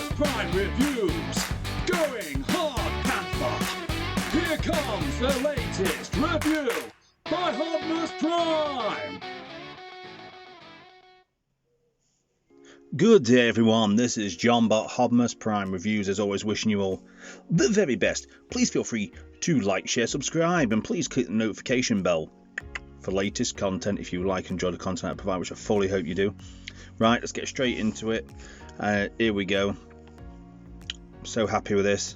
Hobmus Prime Reviews. Going hard, Panther. Here comes the latest review by Hobmus Prime. Good day everyone, this is John Bot Hobmus Prime Reviews, as always wishing you all the very best. Please feel free to like, share, subscribe, and please click the notification bell for latest content if you like and enjoy the content I provide, which I fully hope you do. Right, let's get straight into it. Here we go. I'm so happy with this.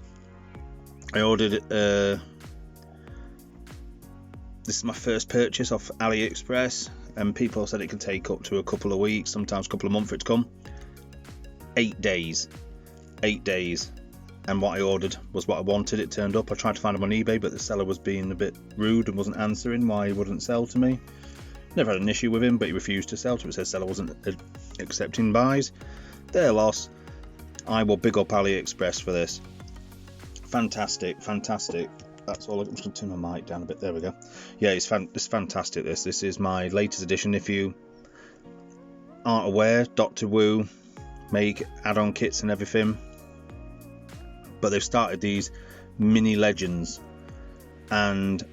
I ordered this is my first purchase off AliExpress, and people said it could take up to a couple of weeks, sometimes a couple of months for it to come. 8 days, and what I ordered was what I wanted. It turned up. I tried to find them on eBay, but the seller was being a bit rude and wasn't answering why he wouldn't sell to me. Never had an issue with him, but he refused to sell to me. It says seller wasn't accepting buys. Their loss. I will big up AliExpress for this. Fantastic. That's all. I'm just going to turn my mic down a bit. There we go. Yeah, it's fantastic. This is my latest edition. If you aren't aware, Dr. Wu make add-on kits and everything, but they've started these mini legends. And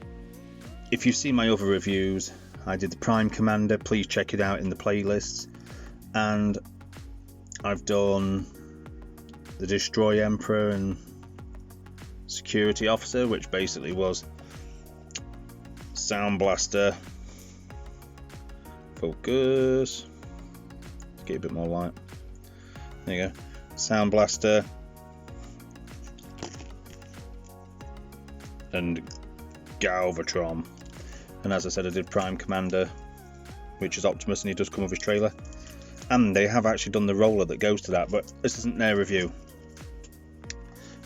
if you've seen my other reviews, I did the Prime Commander. Please check it out in the playlists. And I've done the Destroy Emperor and Security Officer, which basically was Sound Blaster. Focus. Let's get a bit more light. There you go. Sound Blaster and Galvatron. And as I said, I did Prime Commander, which is Optimus, and he does come with his trailer. And they have actually done the roller that goes to that, but this isn't their review.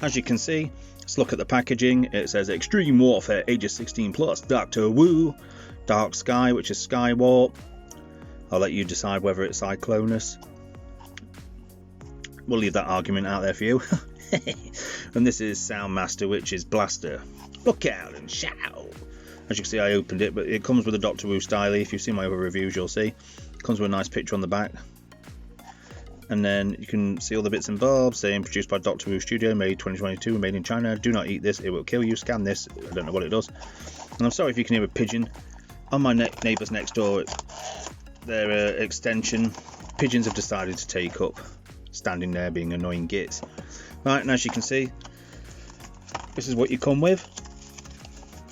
As you can see, let's look at the packaging. It says Extreme Warfare, ages 16 plus, Dr. Wu, Dark Sky, which is Skywarp. I'll let you decide whether it's Cyclonus. We'll leave that argument out there for you. And this is Soundmaster, which is Blaster. Look out and shout. As you can see, I opened it, but it comes with a Dr. Wu style. If you've seen my other reviews, you'll see. It comes with a nice picture on the back. And then you can see all the bits and bobs saying produced by Dr. Wu Studio, made 2022, made in China. Do not eat this, it will kill you. Scan this. I don't know what it does. And I'm sorry if you can hear a pigeon. On my neighbours next door, their extension, pigeons have decided to take up standing there being annoying gits. Right, and as you can see, this is what you come with.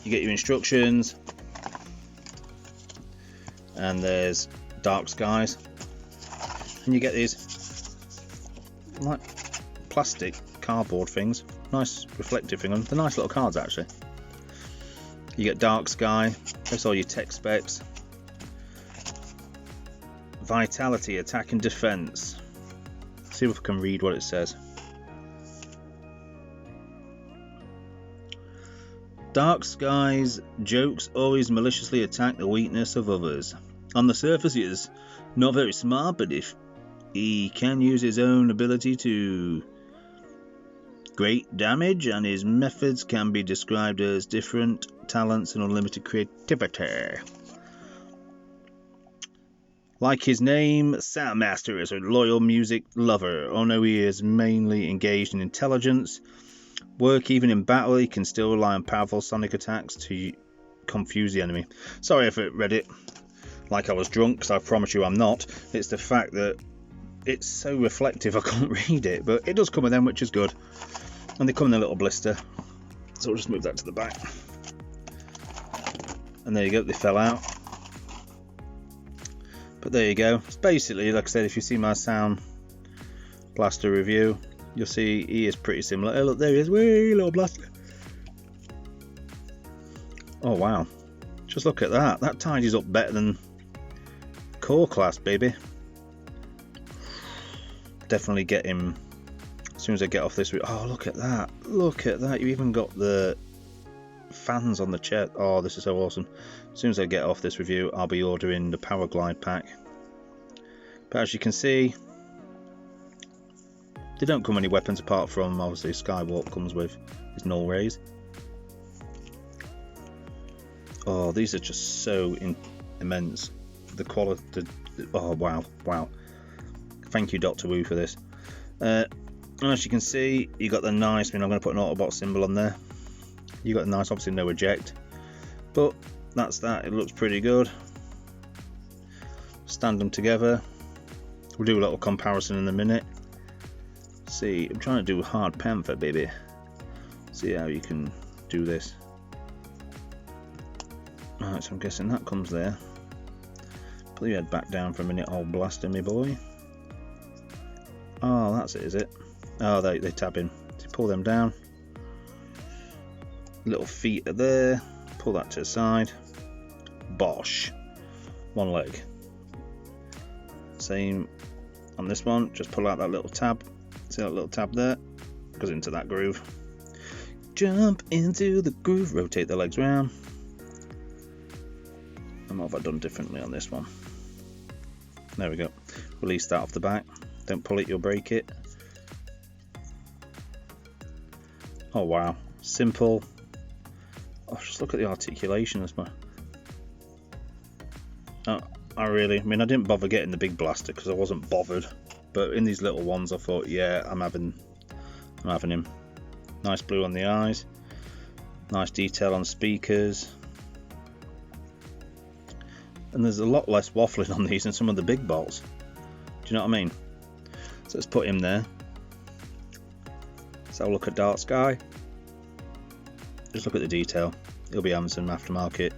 You get your instructions, and there's Dark Skies, and you get these like plastic cardboard things, nice reflective thing on. They're nice little cards actually. You get Dark Sky. That's all your tech specs. Vitality, attack and defense. See if I can read what it says. Dark Sky's jokes always maliciously attack the weakness of others. On the surface he is not very smart, but if he can use his own ability to great damage, and his methods can be described as different talents and unlimited creativity. Like his name, Soundmaster is a loyal music lover. Although he is mainly engaged in intelligence work, even in battle, he can still rely on powerful sonic attacks to confuse the enemy. Sorry if I read it like I was drunk, because I promise you I'm not. It's the fact that it's so reflective I can't read it, but it does come with them, which is good. And they come in a little blister, so we'll just move that to the back. And there you go, they fell out. But there you go. It's basically, like I said, if you see my Sound Blaster review, you'll see he is pretty similar. Oh, look, there he is. Wee, little blaster. Oh, wow. Just look at that. That tidies up better than Core Class, baby. Definitely get him as soon as I get off this. Oh, look at that. Look at that. You even got the fans on the chest. Oh, this is so awesome. As soon as I get off this review, I'll be ordering the Power Glide pack. But as you can see, they don't come with any weapons apart from obviously Skywarp comes with his null rays. Oh, these are just so immense. The quality. Oh wow. Thank you, Dr. Wu, for this. And as you can see, you got the nice, I'm going to put an Autobot symbol on there. You got the nice, obviously no eject, but that's that. It looks pretty good. Stand them together. We'll do a little comparison in a minute. See, I'm trying to do hard panther, baby. See how you can do this. Alright, so I'm guessing that comes there. Pull your head back down for a minute, old blaster, me boy. Oh, that's it, is it? Oh, they tab in. So you pull them down. Little feet are there. Pull that to the side. Bosh. One leg. Same on this one. Just pull out that little tab. See that little tab there? Goes into that groove. Jump into the groove. Rotate the legs round. And what have I done differently on this one? There we go. Release that off the back. Don't pull it, you'll break it. Oh wow, simple. Oh, just look at the articulation as well. Oh, I mean, I didn't bother getting the big blaster because I wasn't bothered. But in these little ones, I thought, yeah, I'm having him. Nice blue on the eyes. Nice detail on speakers. And there's a lot less waffling on these than some of the big bolts. Do you know what I mean? So let's put him there. Let's have a look at Dark Sky. Just look at the detail. It'll be Amazon aftermarket.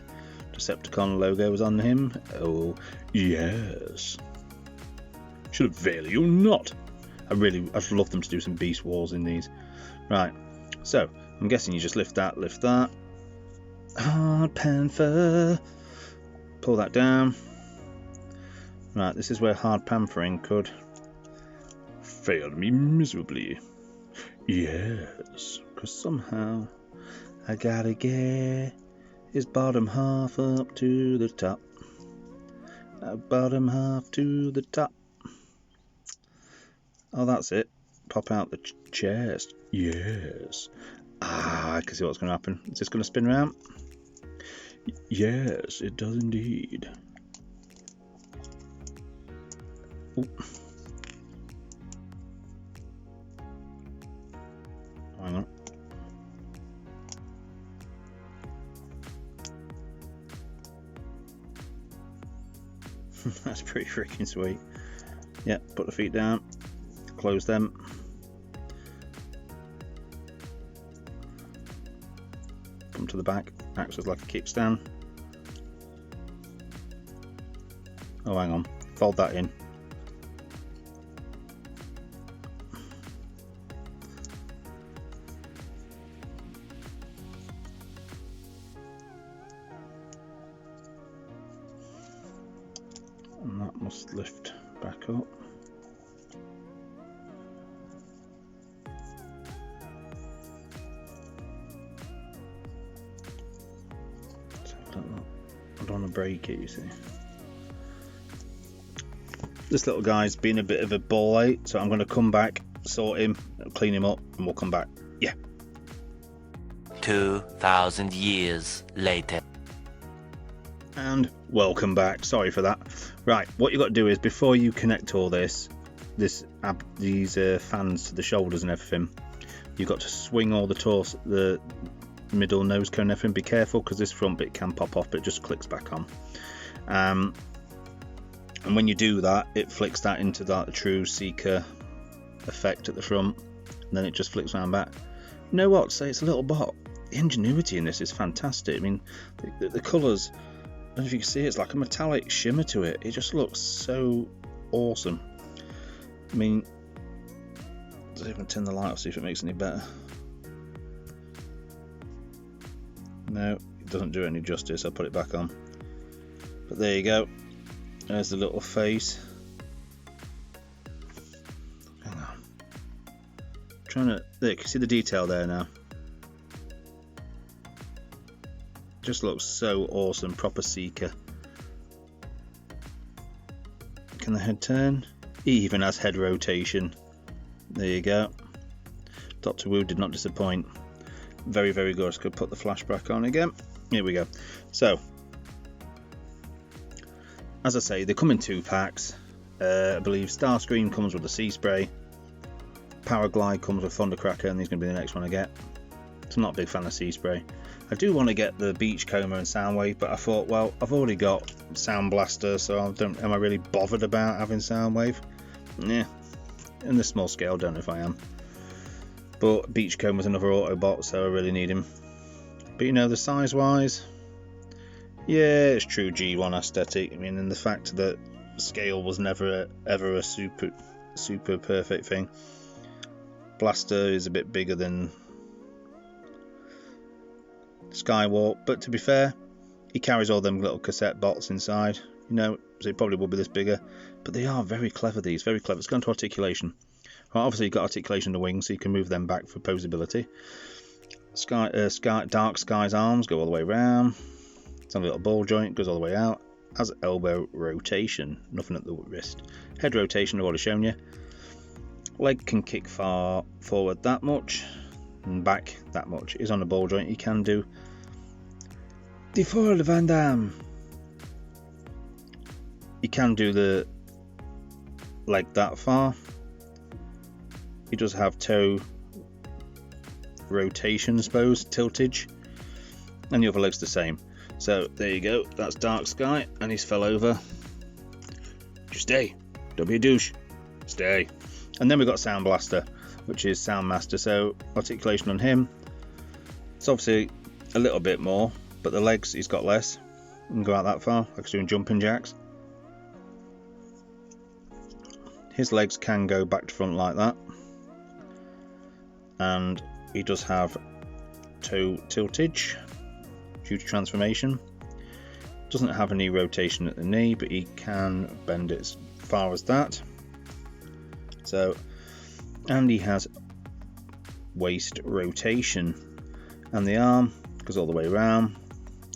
Decepticon logo was on him. Oh yes. Should avail you not. I'd love them to do some Beast Wars in these. Right. So I'm guessing you just lift that. Hard panther. Pull that down. Right. This is where hard panthering could fail me miserably. Yes, because somehow I gotta get his bottom half up to the top. Bottom half to the top. Oh, that's it. Pop out the chest. Yes. Ah, I can see what's going to happen. Is this going to spin around? Yes, it does indeed. Ooh. Hang on. That's pretty freaking sweet. Yeah, put the feet down, close them. Come to the back, acts as like a kickstand. Oh, hang on, fold that in. And that must lift back up. So I don't want to break it, you see. This little guy's been a bit of a ball ache, so I'm going to come back, sort him, clean him up, and we'll come back. Yeah. 2,000 years later. And welcome back. Sorry for that. Right, what you got to do is before you connect all these fans to the shoulders and everything, you've got to swing all the torso, the middle nose cone and everything. Be careful because this front bit can pop off, but it just clicks back on. And when you do that, it flicks that into that true Seeker effect at the front, and then it just flicks around back. You know what? Say it's a little bot. The ingenuity in this is fantastic. I mean, the colours. I don't know if you can see it, it's like a metallic shimmer to it. It just looks so awesome. I mean, let's even turn the light off, see if it makes any better. No, it doesn't do any justice. I'll put it back on. But there you go. There's the little face. Hang on. There, you can see the detail there now. Just looks so awesome, proper Seeker. Can the head turn? He even has head rotation. There you go. Dr. Wu did not disappoint. Very, very good. Let's go put the flashback on again. Here we go. So, as I say, they come in 2 packs. I believe Starscream comes with the Sea Spray. Power Glide comes with Thundercracker, and he's going to be the next one I get. So I'm not a big fan of Sea Spray. I do want to get the Beachcomber and Soundwave, but I thought, well, I've already got Sound Blaster, so am I really bothered about having Soundwave? Yeah, in the small scale, don't know if I am. But Beachcomber's another Autobot, so I really need him. But you know, the size-wise, yeah, it's true G1 aesthetic. I mean, and the fact that scale was never ever a super perfect thing. Blaster is a bit bigger than Skywarp, but to be fair, he carries all them little cassette bots inside, you know, so he probably will be this bigger. But they are very clever, these, very clever. Let's go into Articulation. Right, obviously you've got Articulation in the wings, so you can move them back for posability. Dark Sky's arms go all the way around. It's on a little ball joint, goes all the way out. Has elbow rotation, nothing at the wrist. Head rotation, I've already shown you. Leg can kick far forward that much, and back that much. Is on a ball joint. You can do the forward Van Damme. You can do the leg that far. He does have toe rotation, I suppose, tiltage, and the other leg's the same. So there you go, that's Dark Sky, and he's fell over. Just stay, don't be a douche, stay. And then we've got Sound Blaster, which is Sound Master. So Articulation on him, it's obviously a little bit more, but the legs he's got less. You can go out that far, like he's doing jumping jacks. His legs can go back to front like that, and he does have toe tiltage due to transformation. Doesn't have any rotation at the knee, but he can bend it as far as that. So, and he has waist rotation, and the arm goes all the way around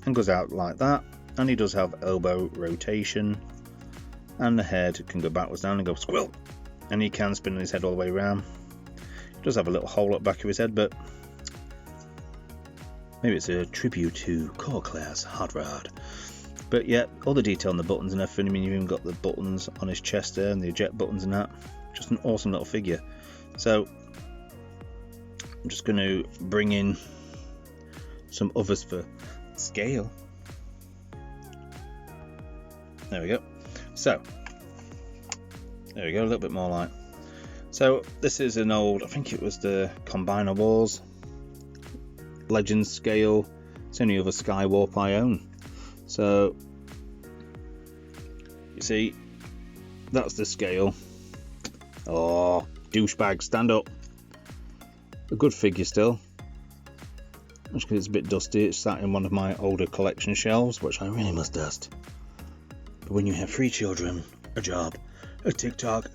and goes out like that, and he does have elbow rotation, and the head can go backwards down and go squill, and he can spin his head all the way around. He does have a little hole at the back of his head, but maybe it's a tribute to Core Class Hot Rod. But yeah, all the detail on the buttons and everything. I mean, you've even got the buttons on his chest there and the eject buttons and that. Just an awesome little figure. So I'm just going to bring in some others for scale. There we go. So there we go, a little bit more light. So this is an old, I think it was the Combiner Wars Legends scale. It's the only other Skywarp I own. So you see, that's the scale. Oh, douchebag, stand up. A good figure still. Just because it's a bit dusty, it's sat in one of my older collection shelves, which I really must dust. But when you have 3 children, a job, a TikTok,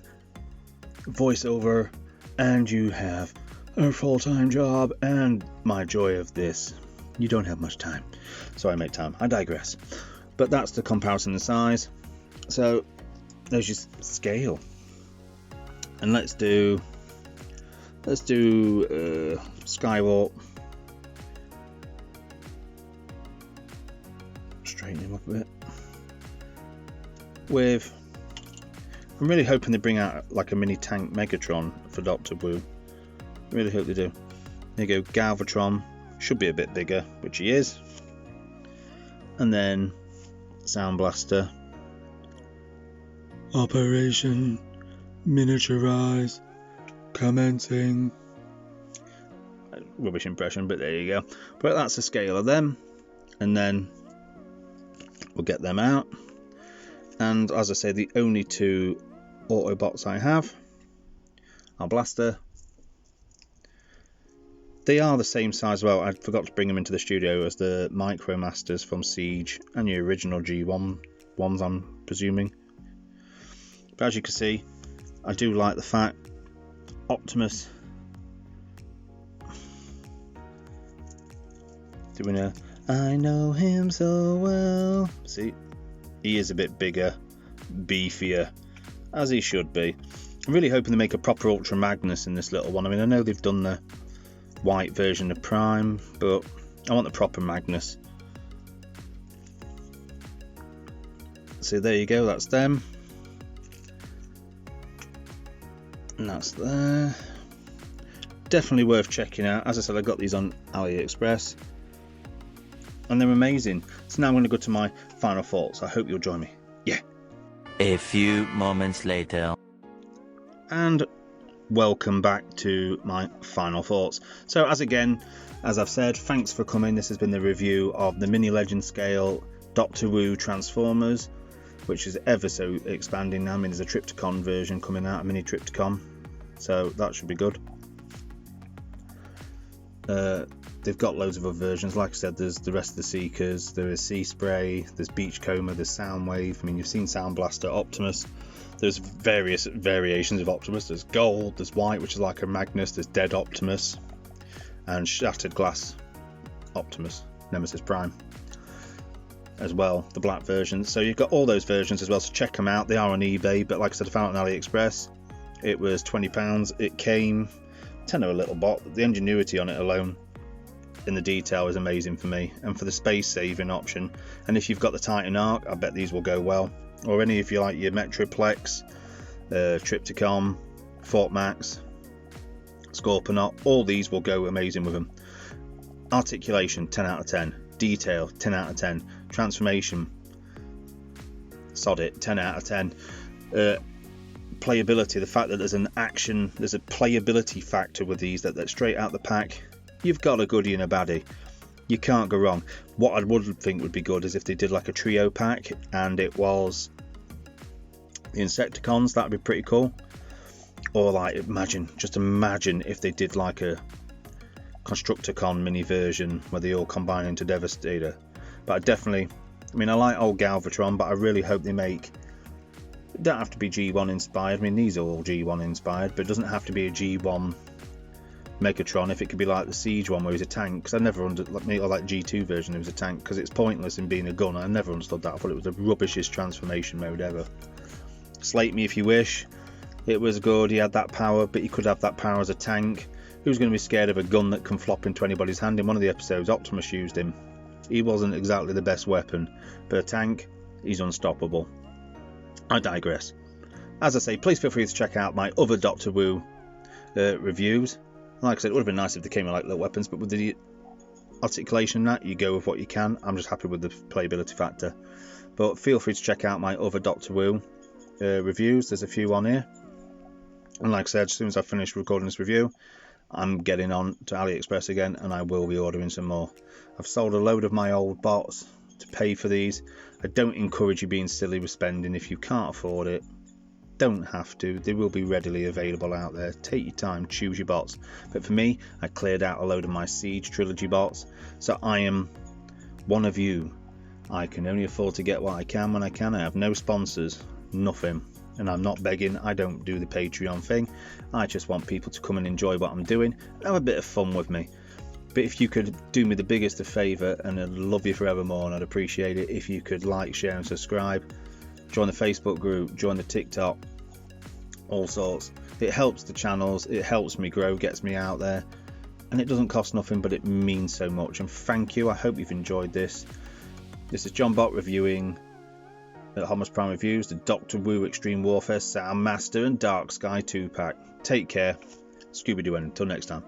voiceover, and you have a full-time job, and my joy of this, you don't have much time. So I make time. I digress. But that's the comparison in size. So there's your scale. And let's do Skywarp. Straighten him up a bit. I'm really hoping they bring out like a mini tank Megatron for Dr. Wu. Really hope they do. There you go, Galvatron. Should be a bit bigger, which he is. And then Sound Blaster. Operation Miniaturize commencing. Rubbish impression, but there you go. But that's the scale of them. And then we'll get them out. And as I say, the only 2 Autobots I have are Blaster. They are the same size. Well, I forgot to bring them into the studio as the Micro Masters from Siege and the original G1 ones, I'm presuming. But as you can see, I do like the fact Optimus doing a I know him so well. See, he is a bit bigger, beefier, as he should be. I'm really hoping they make a proper Ultra Magnus in this little one. I mean, I know they've done the white version of Prime, but I want the proper Magnus. So there you go, that's them. And that's there. definitely worth checking out. As I said, I got these on AliExpress and they're amazing. So now I'm going to go to my final thoughts. I hope you'll join me. Yeah. A few moments later. And welcome back to my final thoughts. So as I've said, thanks for coming. This has been the review of the mini legend scale Doctor Who Transformers, which is ever so expanding now. I mean, there's a Triptychon version coming out, a mini Triptychon, so that should be good. They've got loads of other versions. Like I said, there's the rest of the Seekers, there is Sea Spray, there's Beachcomber, there's Soundwave. I mean, you've seen Sound Blaster, Optimus. There's various variations of Optimus. There's Gold, there's White, which is like a Magnus, there's Dead Optimus, and Shattered Glass Optimus, Nemesis Prime as well, the black version. So you've got all those versions as well, so check them out. They are on eBay, but like I said, I found it on AliExpress. It was £20. It came tenner a little bot. The ingenuity on it alone in the detail is amazing for me, and for the space saving option. And if you've got the Titan Arc, I bet these will go well, or any if you like your Metroplex, Triptychon, Fort Max, Scorponaut, all these will go amazing with them. Articulation 10 out of 10, detail 10 out of 10, transformation sod it 10 out of 10. Playability, the fact that there's a playability factor with these that straight out the pack, you've got a goodie and a baddie. You can't go wrong. What I would think would be good is if they did like a trio pack and it was the Insecticons. That'd be pretty cool. Or like imagine if they did like a Constructicon mini version where they all combine into Devastator. But I like old Galvatron, but I really hope they make, it don't have to be G1 inspired. I mean, these are all G1 inspired, but it doesn't have to be a G1 Megatron. If it could be like the Siege one where he's a tank, because I never or like G2 version, it was a tank, because it's pointless in being a gun. I never understood that. I thought it was the rubbishest transformation mode ever. Slate me if you wish. It was good. He had that power, but he could have that power as a tank. Who's going to be scared of a gun that can flop into anybody's hand? In one of the episodes, Optimus used him. He wasn't exactly the best weapon, but a tank, he's unstoppable. I digress. As I say, please feel free to check out my other Doctor Who reviews. Like I said, it would have been nice if they came with like little weapons, but with the articulation and that, you go with what you can. I'm just happy with the playability factor. But feel free to check out my other Doctor Who reviews. There's a few on here. And like I said, as soon as I finish recording this review, I'm getting on to AliExpress again, and I will be ordering some more. I've sold a load of my old bots to pay for these. I don't encourage you being silly with spending. If you can't afford it, don't have to. They will be readily available out there. Take your time, choose your bots. But for me, I cleared out a load of my Siege Trilogy bots, so I am one of you. I can only afford to get what I can when I can. I have no sponsors, nothing. And I'm not begging. I don't do the Patreon thing. I just want people to come and enjoy what I'm doing and have a bit of fun with me. But if you could do me the biggest of favour, and I'd love you forevermore, and I'd appreciate it if you could like, share and subscribe. Join the Facebook group, join the TikTok, all sorts. It helps the channels, it helps me grow, gets me out there, and it doesn't cost nothing, but it means so much. And thank you. I hope you've enjoyed this. This is John Bott reviewing at Optimus Prime Reviews, the Doctor Who Extreme Warfare Sound Master and Dark Sky 2-pack. Take care. Scooby-Doo, until next time.